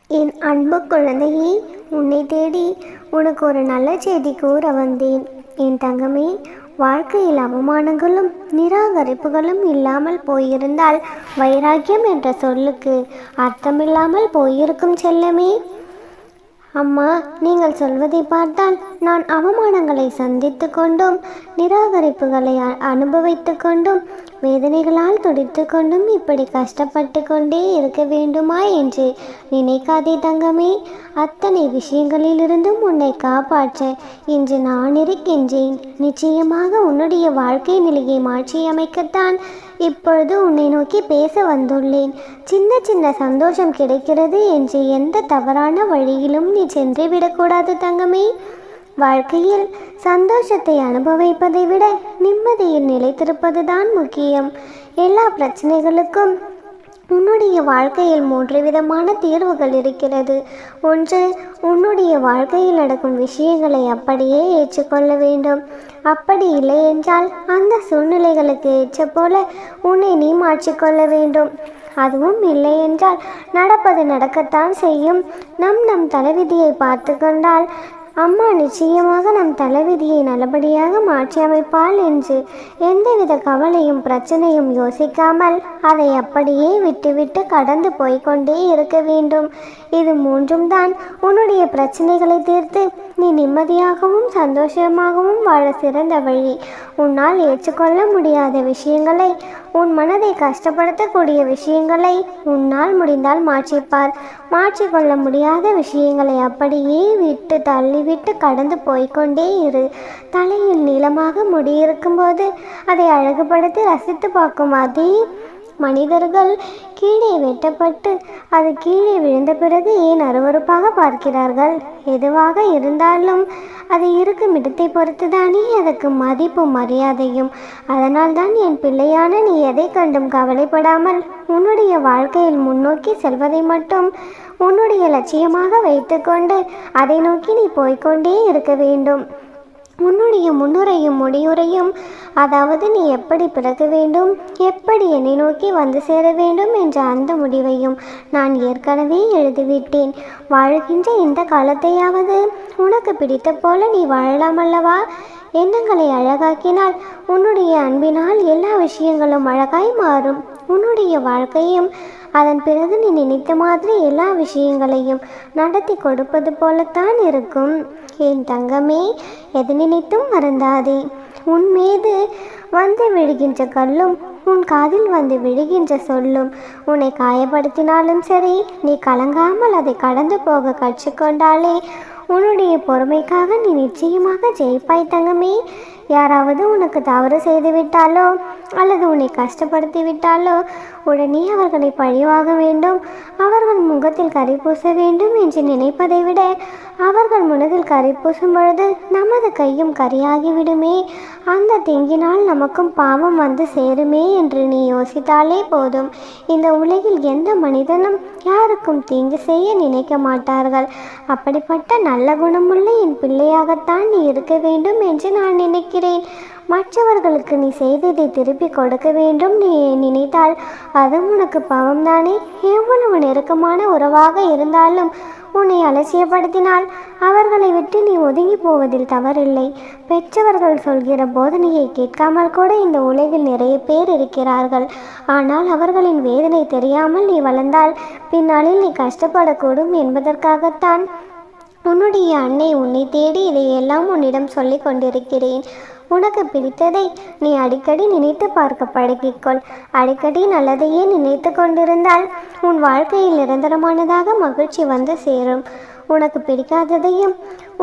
என் அன்பு குழந்தையே, உன்னை தேடி உனக்கு ஒரு நல்ல செய்தி கூற வந்தேன். என் தங்கமே, வாழ்க்கையில் அவமானங்களும் நிராகரிப்புகளும் இல்லாமல் போயிருந்தால் வைராக்கியம் என்ற சொல்லுக்கு அர்த்தமில்லாமல் போயிருக்கும் செல்லமே. அம்மா, நீங்கள் சொல்வதை பார்த்தால் நான் அவமானங்களை சந்தித்து கொண்டும் நிராகரிப்புகளை அனுபவித்து கொண்டும் வேதனைகளால் துடித்து கொண்டும் இப்படி கஷ்டப்பட்டு கொண்டே இருக்க வேண்டுமா என்று நினைக்காதே தங்கமே. அத்தனை விஷயங்களிலிருந்தும் உன்னை காப்பாற்ற இன்று நான் இருக்கின்றேன். நிச்சயமாக உன்னுடைய வாழ்க்கை நிலையை மாற்றியமைக்கத்தான் இப்பொழுது உன்னை நோக்கி பேச வந்துள்ளேன். சின்ன சின்ன சந்தோஷம் கிடைக்கிறது என்று எந்த தவறான வழியிலும் நீ சென்று விடக்கூடாது தங்கமே. வாழ்க்கையில் சந்தோஷத்தை அனுபவிப்பதை விட நிம்மதியில் நிலைத்திருப்பதுதான் முக்கியம். எல்லா பிரச்சனைகளுக்கும் உன்னுடைய வாழ்க்கையில் 3 விதமான தீர்வுகள் இருக்கிறது. ஒன்று, உன்னுடைய வாழ்க்கையில் நடக்கும் விஷயங்களை அப்படியே ஏற்றுக்கொள்ள வேண்டும். அப்படி இல்லை என்றால் அந்த சூழ்நிலைகளுக்கு ஏற்ற போல உன்னை நீ மாற்றிக்கொள்ள வேண்டும். அதுவும் இல்லை என்றால் நடப்பது நடக்கத்தான் செய்யும். நம் தலைவிதியை பார்த்து கொண்டால் அம்மா நிச்சயமாக நம் தலைவிதியை நல்லபடியாக மாற்றி அமைப்பாள் என்று எந்தவித கவலையும் பிரச்சனையும் யோசிக்காமல் அதை அப்படியே விட்டுவிட்டு கடந்து போய்கொண்டே இருக்க வேண்டும். இது 3ம் தான் உன்னுடைய பிரச்சனைகளை தீர்த்து நீ நிம்மதியாகவும் சந்தோஷமாகவும் வாழ சிறந்த வழி. உன்னால் ஏற்றுக்கொள்ள முடியாத விஷயங்களை, உன் மனதை கஷ்டப்படுத்தக்கூடிய விஷயங்களை உன்னால் முடிந்தால் மாற்றிப்பார். மாற்றிக்கொள்ள முடியாத விஷயங்களை அப்படியே விட்டு தள்ளிவிட்டு கடந்து போய்கொண்டே இரு. தலையில் நீளமாக முடியிருக்கும்போது அதை அழகுபடுத்தி ரசித்து பார்க்கும் அதே மனிதர்கள் கீழே வெட்டப்பட்டு அது கீழே விழுந்த பிறகு ஏன் அருவருப்பாக பார்க்கிறார்கள்? எதுவாக இருந்தாலும் அது இருக்கும் இடத்தை பொறுத்துதானே அதற்கு மதிப்பும் மரியாதையும். அதனால்தான் என் பிள்ளையான நீ எதை கண்டும் கவலைப்படாமல் உன்னுடைய வாழ்க்கையில் முன்னோக்கி செல்வதை மட்டும் உன்னுடைய லட்சியமாக வைத்துக்கொண்டு அதை நோக்கி நீ போய்கொண்டே இருக்க வேண்டும். உன்னுடைய முன்னுரையும் முடிவுரையும், அதாவது நீ எப்படி பிறக்க வேண்டும், எப்படி என்னை நோக்கி வந்து சேர வேண்டும் என்ற அந்த முடிவையும் நான் ஏற்கனவே எழுதிவிட்டேன். வாழ்கின்ற இந்த காலத்தையாவது உனக்கு பிடித்த போல நீ வாழலாம் அல்லவா? எண்ணங்களை அழகாக்கினால் உன்னுடைய அன்பினால் எல்லா விஷயங்களும் அழகாய் மாறும். உன்னுடைய வாழ்க்கையும் அதன் பிறகு நீ நினைத்த மாதிரி எல்லா விஷயங்களையும் நடத்தி கொடுப்பது போலத்தான் இருக்கும். என் தங்கமே, எது நினைத்தும் மறந்தாதே. உன் மீது வந்து விழுகின்ற கல்லும் உன் காதில் வந்து விழுகின்ற சொல்லும் உன்னை காயப்படுத்தினாலும் சரி, நீ கலங்காமல் அதை கடந்து போக கற்றுக்கொண்டாலே உன்னுடைய பொறுமைக்காக நீ நிச்சயமாக ஜெயிப்பாய் தங்கமே. யாராவது உனக்கு தவறு செய்து விட்டாலோ அல்லது உன்னை கஷ்டப்படுத்தி விட்டாலோ உடனே அவர்களை பழிவாக வேண்டும், அவர்கள் முகத்தில் கரி பூச வேண்டும் என்று நினைப்பதை விட அவர்கள் மனதில் கரி பூசும் பொழுது நமது கையும் கரியாகிவிடுமே, அந்த தீங்கினால் நமக்கும் பாவம் வந்து சேருமே என்று நீ யோசித்தாலே போதும். இந்த உலகில் எந்த மனிதனும் யாருக்கும் தீங்கு செய்ய நினைக்க மாட்டார்கள். அப்படிப்பட்ட நல்ல குணமுள்ள என் பிள்ளையாகத்தான் நீ இருக்க வேண்டும் என்று நான் நினைக்கிறேன். மற்றவர்களுக்கு நீ செய்ததை திருப்பி கொடுக்க வேண்டும் நீ நினைத்தால் அது உனக்கு பாவம்தானே? எவ்வளவு நெருக்கமான உறவாக இருந்தாலும் உன்னை அலட்சியப்படுத்தினால் அவர்களை விட்டு நீ ஒதுங்கி போவதில் தவறில்லை. பெற்றவர்கள் சொல்கிற போதனையை கேட்காமல் கூட இந்த உலகில் நிறைய பேர் இருக்கிறார்கள். ஆனால் அவர்களின் வேதனை தெரியாமல் நீ வளர்ந்தால் பின்னாளில் நீ கஷ்டப்படக்கூடும் என்பதற்காகத்தான் உன்னுடைய அன்னை உன்னை தேடி இதையெல்லாம் உன்னிடம் சொல்லி கொண்டிருக்கிறேன். உனக்கு பிடித்ததை நீ அடிக்கடி நினைத்து பார்க்க பழகிக்கொள். அடிக்கடி நல்லதையே நினைத்து கொண்டிருந்தால் உன் வாழ்க்கையில் நிரந்தரமானதாக மகிழ்ச்சி வந்து சேரும். உனக்கு பிடிக்காததையும்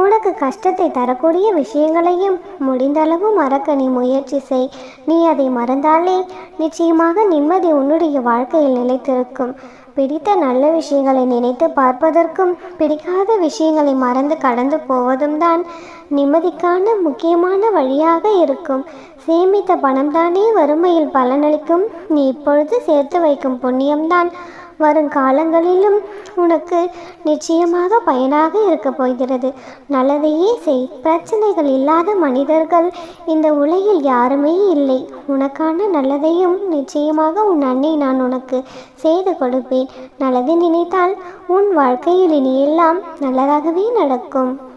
உனக்கு கஷ்டத்தை தரக்கூடிய விஷயங்களையும் முடிந்தளவு மறக்க நீ முயற்சி செய். நீ அதை மறந்தாலே நிச்சயமாக நிம்மதி உன்னுடைய வாழ்க்கையில் நிலைத்திருக்கும். பிடித்த நல்ல விஷயங்களை நினைத்து பார்ப்பதற்கும் பிடிக்காத விஷயங்களை மறந்து கடந்து போவதும் தான் நிம்மதிக்கான முக்கியமான வழியாக இருக்கும். சேமித்த பணம் தானே வறுமையில் பலனளிக்கும். நீ இப்பொழுது சேர்த்து வைக்கும் புண்ணியம்தான் வருங்காலங்களிலும் உனக்கு நிச்சயமாக பயனாக இருக்க போகிறது. நல்லதையே செய். பிரச்சனைகள் இல்லாத மனிதர்கள் இந்த உலகில் யாருமே இல்லை. உனக்கான நல்லதையும் நிச்சயமாக உன் அன்னை நான் உனக்கு செய்து கொடுப்பேன். நல்லதை நினைத்தால் உன் வாழ்க்கையில் இனி எல்லாம் நல்லதாகவே நடக்கும்.